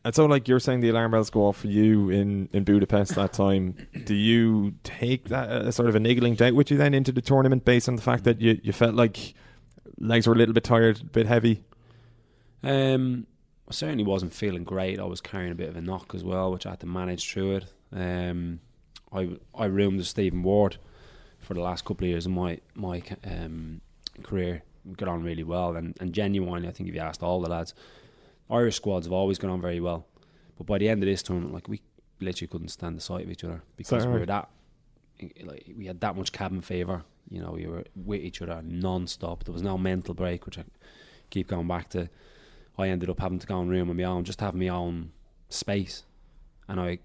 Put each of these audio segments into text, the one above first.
And so, like you're saying, the alarm bells go off for you in Budapest that time. Do you take that as sort of a niggling doubt with you then into the tournament based on the fact that you felt like legs were a little bit tired, a bit heavy? I certainly wasn't feeling great. I was carrying a bit of a knock as well, which I had to manage through it. I roomed with Stephen Ward for the last couple of years of my career. We got on really well, and genuinely, I think if you asked all the lads, Irish squads have always gone on very well. But by the end of this tournament, like, we literally couldn't stand the sight of each other because we were we had that much cabin fever. You know, we were with each other non-stop. There was no mental break, which I keep going back to. I ended up having to go in a room on my own, just have my own space. And I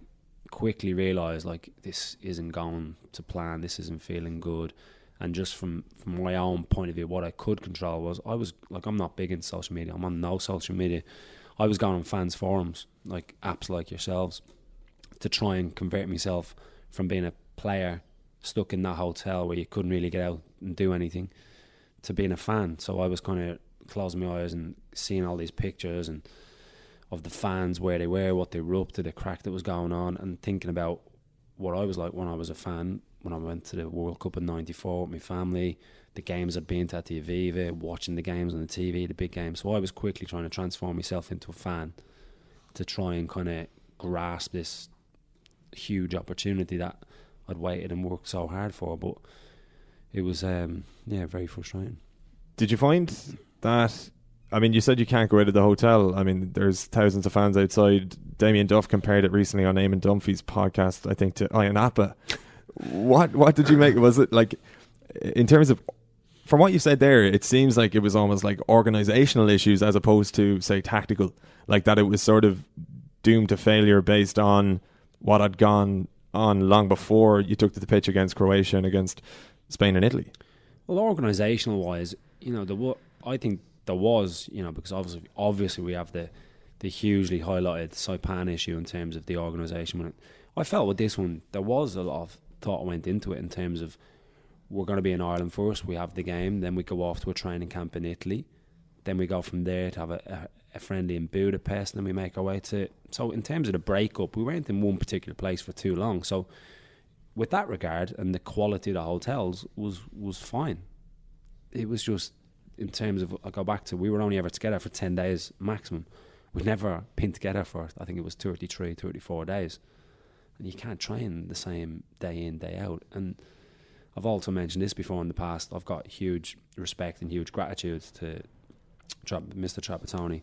quickly realised, like, this isn't going to plan, this isn't feeling good. And just from my own point of view, what I could control was, I was like, I'm not big in social media. I'm on no social media. I was going on fans forums, like apps like yourselves, to try and convert myself from being a player stuck in that hotel where you couldn't really get out and do anything to being a fan. So I was kind of closing my eyes and seeing all these pictures and of the fans, where they were, what they were up to, the crack that was going on, and thinking about what I was like when I was a fan, when I went to the World Cup in '94 with my family, the games I'd been to at the Aviva, watching the games on the TV, the big games. So I was quickly trying to transform myself into a fan to try and kind of grasp this huge opportunity that I'd waited and worked so hard for. But it was, very frustrating. Did you find that, I mean, you said you can't go out of the hotel. I mean, there's thousands of fans outside. Damien Duff compared it recently on Eamon Dunphy's podcast, I think, to Ian Appa. What did you make? Was it like, in terms of, from what you said there, it seems like it was almost like organisational issues as opposed to, say, tactical, like that it was sort of doomed to failure based on what had gone on long before you took to the pitch against Croatia and against Spain and Italy. Well, organisational wise, you know, I think there was, you know, because obviously we have the hugely highlighted Saipan issue in terms of the organisation. I felt with this one, there was a lot of thought went into it in terms of, we're going to be in Ireland first, we have the game, then we go off to a training camp in Italy, then we go from there to have a friendly in Budapest, and then we make our way to... So in terms of the breakup, we weren't in one particular place for too long. So with that regard, and the quality of the hotels was fine. It was just, in terms of, I go back to, we were only ever together for 10 days maximum. We'd never been together for, I think it was 33, 34 days. And you can't train the same day in, day out. And I've also mentioned this before in the past, I've got huge respect and huge gratitude to Mr. Trapattoni.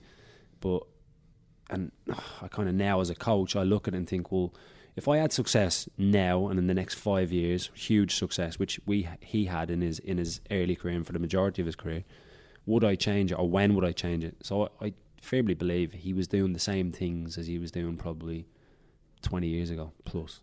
I kind of now as a coach, I look at it and think, well, if I had success now and in the next 5 years, huge success, which he had in his early career and for the majority of his career, would I change it, or when would I change it? So I firmly believe he was doing the same things as he was doing probably 20 years ago plus.